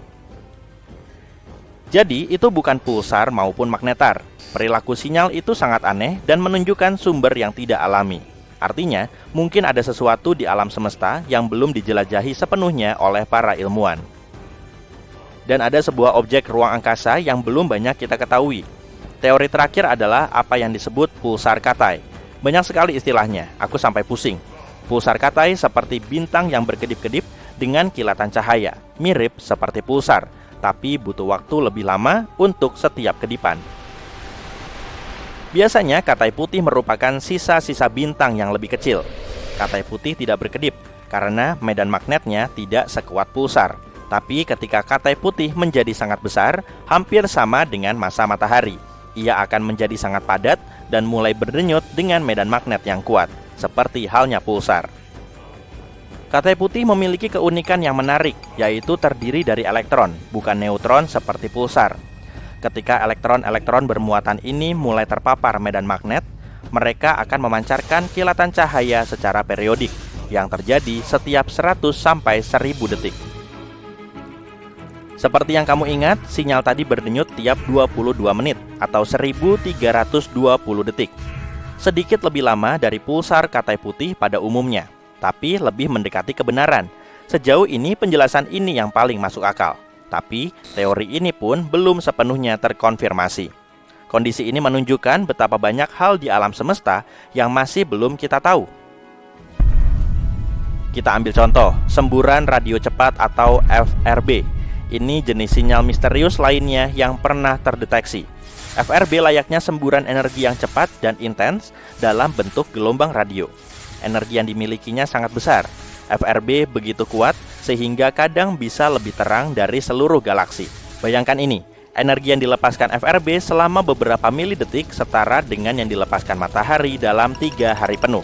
A: Jadi, itu bukan pulsar maupun magnetar. Perilaku sinyal itu sangat aneh dan menunjukkan sumber yang tidak alami. Artinya, mungkin ada sesuatu di alam semesta yang belum dijelajahi sepenuhnya oleh para ilmuwan. Dan ada sebuah objek ruang angkasa yang belum banyak kita ketahui. Teori terakhir adalah apa yang disebut pulsar katai. Banyak sekali istilahnya, aku sampai pusing. Pulsar katai seperti bintang yang berkedip-kedip dengan kilatan cahaya, mirip seperti pulsar, tapi butuh waktu lebih lama untuk setiap kedipan. Biasanya katai putih merupakan sisa-sisa bintang yang lebih kecil. Katai putih tidak berkedip, karena medan magnetnya tidak sekuat pulsar. Tapi ketika katai putih menjadi sangat besar, hampir sama dengan massa matahari, ia akan menjadi sangat padat dan mulai berdenyut dengan medan magnet yang kuat, seperti halnya pulsar. Katai putih memiliki keunikan yang menarik, yaitu terdiri dari elektron, bukan neutron seperti pulsar. Ketika elektron-elektron bermuatan ini mulai terpapar medan magnet, mereka akan memancarkan kilatan cahaya secara periodik yang terjadi setiap 100 sampai 1000 detik. Seperti yang kamu ingat, sinyal tadi berdenyut tiap 22 menit atau 1320 detik. Sedikit lebih lama dari pulsar katai putih pada umumnya, tapi lebih mendekati kebenaran. Sejauh ini penjelasan ini yang paling masuk akal. Tapi teori ini pun belum sepenuhnya terkonfirmasi. Kondisi ini menunjukkan betapa banyak hal di alam semesta yang masih belum kita tahu. Kita ambil contoh, semburan radio cepat atau FRB. Ini jenis sinyal misterius lainnya yang pernah terdeteksi. FRB layaknya semburan energi yang cepat dan intens dalam bentuk gelombang radio. Energi yang dimilikinya sangat besar. FRB begitu kuat sehingga kadang bisa lebih terang dari seluruh galaksi. Bayangkan ini, energi yang dilepaskan FRB selama beberapa milidetik setara dengan yang dilepaskan matahari dalam 3 hari penuh.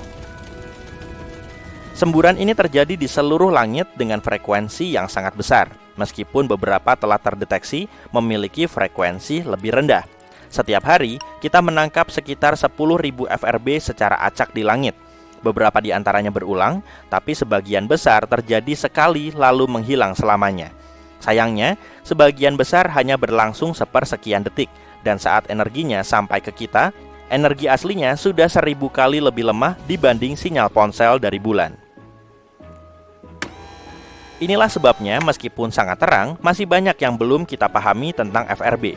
A: Semburan ini terjadi di seluruh langit dengan frekuensi yang sangat besar, meskipun beberapa telah terdeteksi memiliki frekuensi lebih rendah. Setiap hari, kita menangkap sekitar 10.000 FRB secara acak di langit. Beberapa di antaranya berulang, tapi sebagian besar terjadi sekali lalu menghilang selamanya. Sayangnya, sebagian besar hanya berlangsung sepersekian detik, dan saat energinya sampai ke kita, energi aslinya sudah 1000 kali lebih lemah dibanding sinyal ponsel dari bulan. Inilah sebabnya meskipun sangat terang, masih banyak yang belum kita pahami tentang FRB.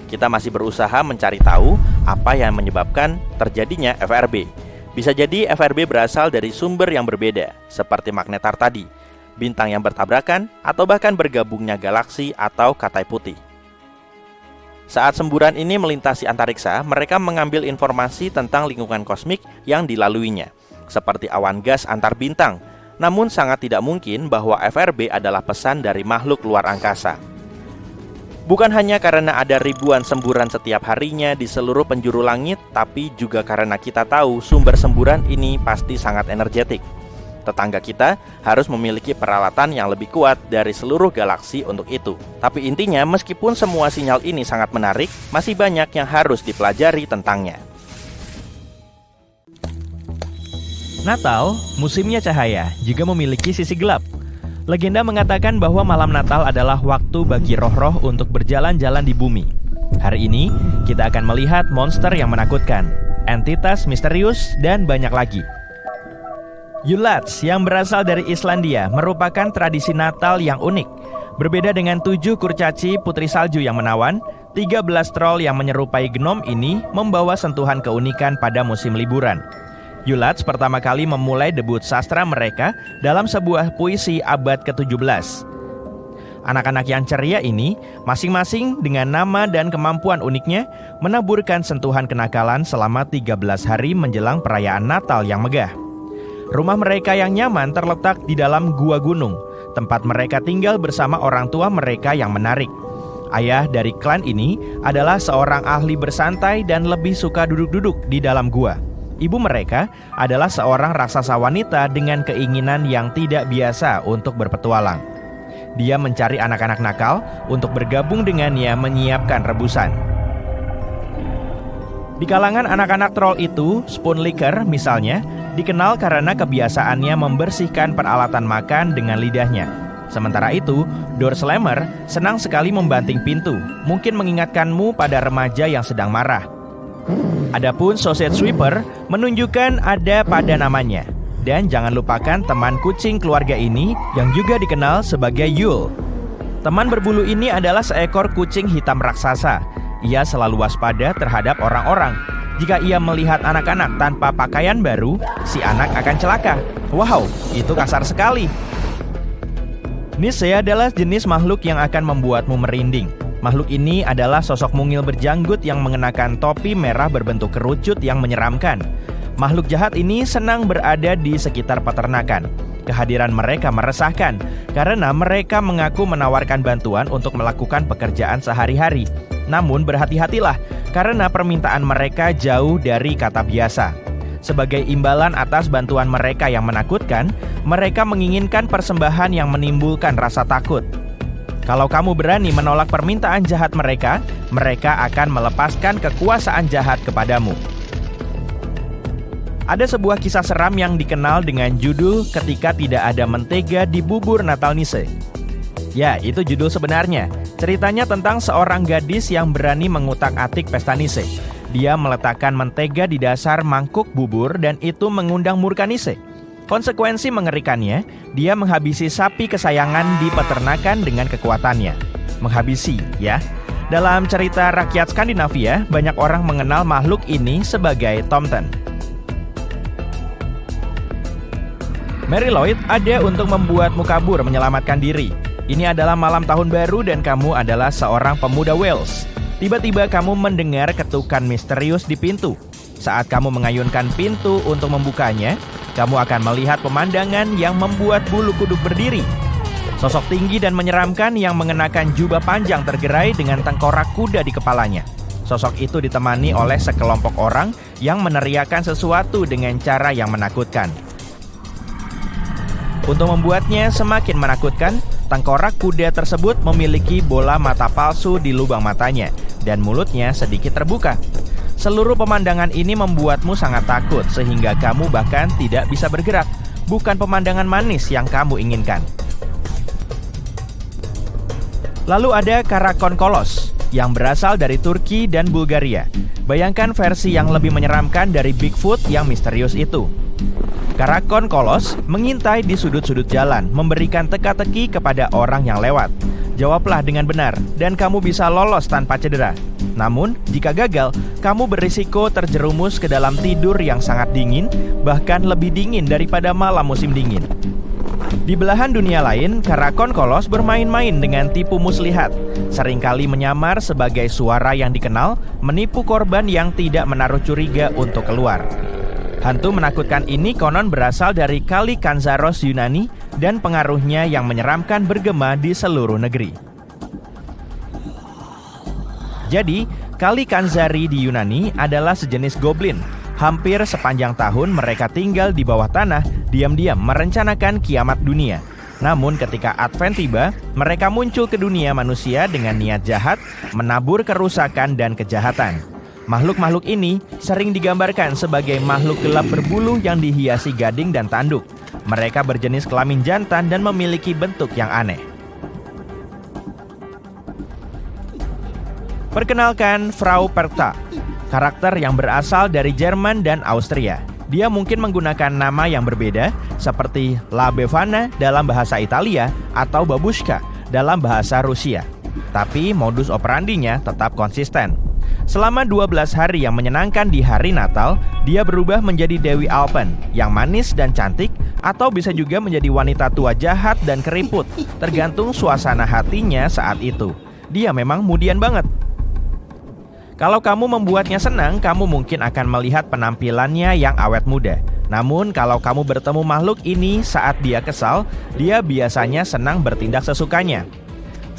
A: Kita masih berusaha mencari tahu apa yang menyebabkan terjadinya FRB. Bisa jadi FRB berasal dari sumber yang berbeda, seperti magnetar tadi, bintang yang bertabrakan, atau bahkan bergabungnya galaksi atau katai putih. Saat semburan ini melintasi antariksa, mereka mengambil informasi tentang lingkungan kosmik yang dilaluinya, seperti awan gas antar bintang. Namun sangat tidak mungkin bahwa FRB adalah pesan dari makhluk luar angkasa. Bukan hanya karena ada ribuan semburan setiap harinya di seluruh penjuru langit, tapi juga karena kita tahu sumber semburan ini pasti sangat energetik. Tetangga kita harus memiliki peralatan yang lebih kuat dari seluruh galaksi untuk itu. Tapi intinya, meskipun semua sinyal ini sangat menarik, masih banyak yang harus dipelajari tentangnya.
D: Natal, musimnya cahaya, juga memiliki sisi gelap. Legenda mengatakan bahwa malam Natal adalah waktu bagi roh-roh untuk berjalan-jalan di bumi. Hari ini, kita akan melihat monster yang menakutkan, entitas misterius, dan banyak lagi. Yulats yang berasal dari Islandia merupakan tradisi Natal yang unik. Berbeda dengan 7 kurcaci putri salju yang menawan, 13 troll yang menyerupai gnom ini membawa sentuhan keunikan pada musim liburan. Yulats pertama kali memulai debut sastra mereka dalam sebuah puisi abad ke-17. Anak-anak yang ceria ini, masing-masing dengan nama dan kemampuan uniknya, menaburkan sentuhan kenakalan selama 13 hari menjelang perayaan Natal yang megah. Rumah mereka yang nyaman terletak di dalam gua gunung, tempat mereka tinggal bersama orang tua mereka yang menarik. Ayah dari klan ini adalah seorang ahli bersantai dan lebih suka duduk-duduk di dalam gua. Ibu mereka adalah seorang raksasa wanita dengan keinginan yang tidak biasa untuk berpetualang. Dia mencari anak-anak nakal untuk bergabung dengannya menyiapkan rebusan. Di kalangan anak-anak troll itu, Spoonlicker misalnya, dikenal karena kebiasaannya membersihkan peralatan makan dengan lidahnya. Sementara itu, Doorslammer senang sekali membanting pintu, mungkin mengingatkanmu pada remaja yang sedang marah. Adapun Sausage Sweeper menunjukkan ada pada namanya. Dan jangan lupakan teman kucing keluarga ini yang juga dikenal sebagai Yule. Teman berbulu ini adalah seekor kucing hitam raksasa. Ia selalu waspada terhadap orang-orang. Jika ia melihat anak-anak tanpa pakaian baru, si anak akan celaka. Wow, itu kasar sekali. Nisea adalah jenis makhluk yang akan membuatmu merinding. Makhluk ini adalah sosok mungil berjanggut yang mengenakan topi merah berbentuk kerucut yang menyeramkan. Makhluk jahat ini senang berada di sekitar peternakan. Kehadiran mereka meresahkan karena mereka mengaku menawarkan bantuan untuk melakukan pekerjaan sehari-hari. Namun berhati-hatilah karena permintaan mereka jauh dari kata biasa. Sebagai imbalan atas bantuan mereka yang menakutkan, mereka menginginkan persembahan yang menimbulkan rasa takut. Kalau kamu berani menolak permintaan jahat mereka, mereka akan melepaskan kekuasaan jahat kepadamu. Ada sebuah kisah seram yang dikenal dengan judul Ketika Tidak Ada Mentega di Bubur Natal Nisse. Ya, itu judul sebenarnya. Ceritanya tentang seorang gadis yang berani mengutak-atik pesta Nisse. Dia meletakkan mentega di dasar mangkuk bubur dan itu mengundang murka Nisse. Konsekuensi mengerikannya, dia menghabisi sapi kesayangan di peternakan dengan kekuatannya. Menghabisi, ya. Dalam cerita rakyat Skandinavia, banyak orang mengenal makhluk ini sebagai Tomten. Mary Lloyd ada untuk membuatmu kabur menyelamatkan diri. Ini adalah malam tahun baru dan kamu adalah seorang pemuda Wales. Tiba-tiba kamu mendengar ketukan misterius di pintu. Saat kamu mengayunkan pintu untuk membukanya, kamu akan melihat pemandangan yang membuat bulu kuduk berdiri. Sosok tinggi dan menyeramkan yang mengenakan jubah panjang tergerai dengan tengkorak kuda di kepalanya. Sosok itu ditemani oleh sekelompok orang yang meneriakkan sesuatu dengan cara yang menakutkan. Untuk membuatnya semakin menakutkan, tengkorak kuda tersebut memiliki bola mata palsu di lubang matanya dan mulutnya sedikit terbuka. Seluruh pemandangan ini membuatmu sangat takut sehingga kamu bahkan tidak bisa bergerak. Bukan pemandangan manis yang kamu inginkan. Lalu ada Karakon Kolos yang berasal dari Turki dan Bulgaria. Bayangkan versi yang lebih menyeramkan dari Bigfoot yang misterius itu. Karakon Kolos mengintai di sudut-sudut jalan, memberikan teka-teki kepada orang yang lewat. Jawablah dengan benar, dan kamu bisa lolos tanpa cedera. Namun, jika gagal, kamu berisiko terjerumus ke dalam tidur yang sangat dingin, bahkan lebih dingin daripada malam musim dingin. Di belahan dunia lain, Karakon Kolos bermain-main dengan tipu muslihat. Seringkali menyamar sebagai suara yang dikenal, menipu korban yang tidak menaruh curiga untuk keluar. Hantu menakutkan ini konon berasal dari Kali Kanzaros Yunani dan pengaruhnya yang menyeramkan bergema di seluruh negeri. Jadi, Kali Kanzari di Yunani adalah sejenis goblin. Hampir sepanjang tahun mereka tinggal di bawah tanah, diam-diam merencanakan kiamat dunia. Namun ketika Advent tiba, mereka muncul ke dunia manusia dengan niat jahat, menabur kerusakan dan kejahatan. Makhluk-makhluk ini sering digambarkan sebagai makhluk gelap berbulu yang dihiasi gading dan tanduk. Mereka berjenis kelamin jantan dan memiliki bentuk yang aneh. Perkenalkan Frau Perta, karakter yang berasal dari Jerman dan Austria. Dia mungkin menggunakan nama yang berbeda seperti La Befana dalam bahasa Italia atau Babushka dalam bahasa Rusia. Tapi modus operandinya tetap konsisten. Selama 12 hari yang menyenangkan di hari Natal, dia berubah menjadi Dewi Alpen yang manis dan cantik, atau bisa juga menjadi wanita tua jahat dan keriput, tergantung suasana hatinya saat itu. Dia memang mudian banget. Kalau kamu membuatnya senang, kamu mungkin akan melihat penampilannya yang awet muda. Namun kalau kamu bertemu makhluk ini saat dia kesal, dia biasanya senang bertindak sesukanya.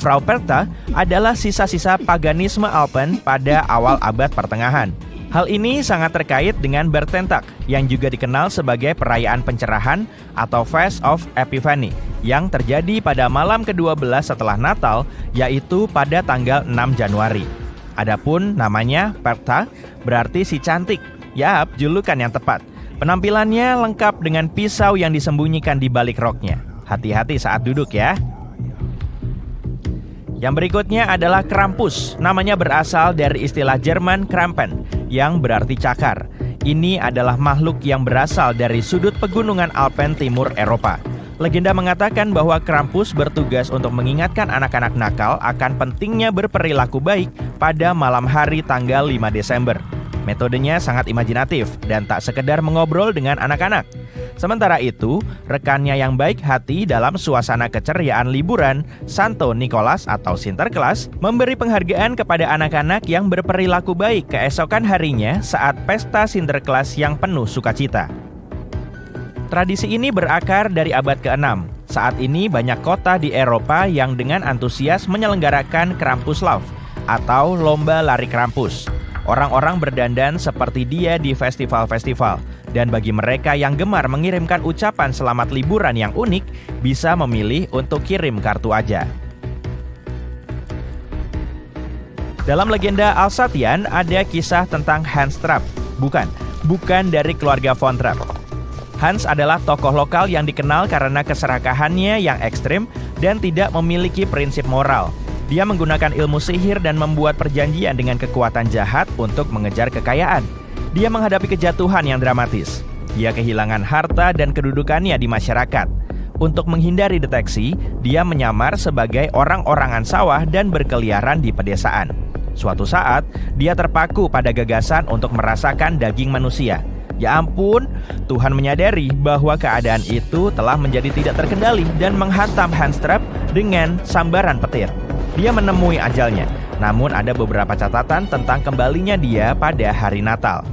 D: Frau Perta adalah sisa-sisa paganisme Alpen pada awal abad pertengahan. Hal ini sangat terkait dengan Bertentak yang juga dikenal sebagai perayaan pencerahan atau Feast of Epiphany yang terjadi pada malam ke-12 setelah Natal, yaitu pada tanggal 6 Januari. Adapun namanya Perta berarti si cantik. Yap, julukan yang tepat. Penampilannya lengkap dengan pisau yang disembunyikan di balik roknya. Hati-hati saat duduk ya. Yang berikutnya adalah Krampus. Namanya berasal dari istilah Jerman Krampen yang berarti cakar. Ini adalah makhluk yang berasal dari sudut pegunungan Alpen timur Eropa. Legenda mengatakan bahwa Krampus bertugas untuk mengingatkan anak-anak nakal akan pentingnya berperilaku baik pada malam hari tanggal 5 Desember. Metodenya sangat imajinatif dan tak sekedar mengobrol dengan anak-anak. Sementara itu, rekannya yang baik hati dalam suasana keceriaan liburan, Santo Nicholas atau Sinterklaas, memberi penghargaan kepada anak-anak yang berperilaku baik keesokan harinya saat pesta Sinterklaas yang penuh sukacita. Tradisi ini berakar dari abad ke-6. Saat ini banyak kota di Eropa yang dengan antusias menyelenggarakan Krampuslauf atau lomba lari Krampus. Orang-orang berdandan seperti dia di festival-festival. Dan bagi mereka yang gemar mengirimkan ucapan selamat liburan yang unik, bisa memilih untuk kirim kartu aja. Dalam legenda Alsatian ada kisah tentang Hans Trapp. Bukan dari keluarga von Trapp. Hans adalah tokoh lokal yang dikenal karena keserakahannya yang ekstrim dan tidak memiliki prinsip moral. Dia menggunakan ilmu sihir dan membuat perjanjian dengan kekuatan jahat untuk mengejar kekayaan. Dia menghadapi kejatuhan yang dramatis. Dia kehilangan harta dan kedudukannya di masyarakat. Untuk menghindari deteksi, dia menyamar sebagai orang-orangan sawah dan berkeliaran di pedesaan. Suatu saat, dia terpaku pada gagasan untuk merasakan daging manusia. Ya ampun, Tuhan menyadari bahwa keadaan itu telah menjadi tidak terkendali dan menghantam Hans Trapp dengan sambaran petir. Dia menemui ajalnya, namun ada beberapa catatan tentang kembalinya dia pada hari Natal.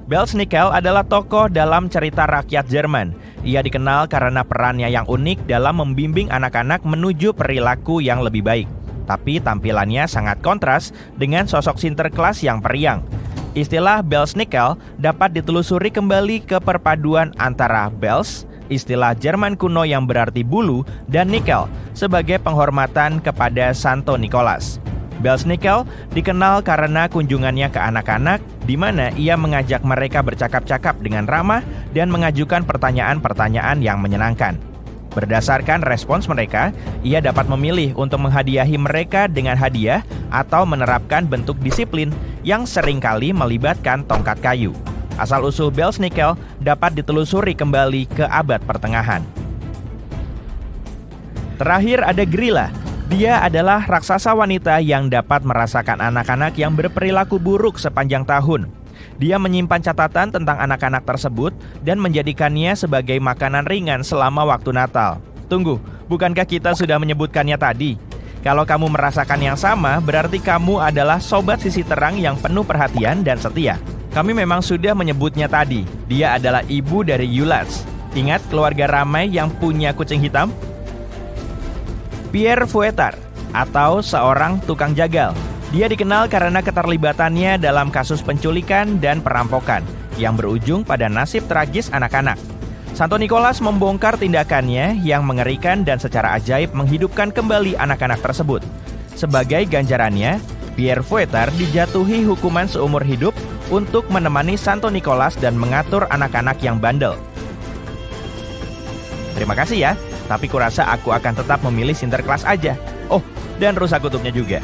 D: Belsnickel adalah tokoh dalam cerita rakyat Jerman. Ia dikenal karena perannya yang unik dalam membimbing anak-anak menuju perilaku yang lebih baik. Tapi tampilannya sangat kontras dengan sosok Sinterklas yang periang. Istilah Belsnickel dapat ditelusuri kembali ke perpaduan antara Bels, istilah Jerman kuno yang berarti bulu, dan Nickel sebagai penghormatan kepada Santo Nikolas. Belsnickel dikenal karena kunjungannya ke anak-anak, di mana ia mengajak mereka bercakap-cakap dengan ramah dan mengajukan pertanyaan-pertanyaan yang menyenangkan. Berdasarkan respons mereka, ia dapat memilih untuk menghadiahi mereka dengan hadiah atau menerapkan bentuk disiplin yang seringkali melibatkan tongkat kayu. Asal-usul Belsnickel dapat ditelusuri kembali ke abad pertengahan. Terakhir ada Grilla. Dia adalah raksasa wanita yang dapat merasakan anak-anak yang berperilaku buruk sepanjang tahun. Dia menyimpan catatan tentang anak-anak tersebut dan menjadikannya sebagai makanan ringan selama waktu Natal. Tunggu, bukankah kita sudah menyebutkannya tadi? Kalau kamu merasakan yang sama, berarti kamu adalah sobat sisi terang yang penuh perhatian dan setia. Kami memang sudah menyebutnya tadi. Dia adalah ibu dari Yulats. Ingat keluarga ramai yang punya kucing hitam? Pierre Fouettard, atau seorang tukang jagal. Dia dikenal karena keterlibatannya dalam kasus penculikan dan perampokan yang berujung pada nasib tragis anak-anak. Santo Nikolas membongkar tindakannya yang mengerikan dan secara ajaib menghidupkan kembali anak-anak tersebut. Sebagai ganjarannya, Pierre Fouettard dijatuhi hukuman seumur hidup untuk menemani Santo Nikolas dan mengatur anak-anak yang bandel. Terima kasih ya, tapi kurasa aku akan tetap memilih Sinterklas aja. Oh, dan rusa kutubnya juga.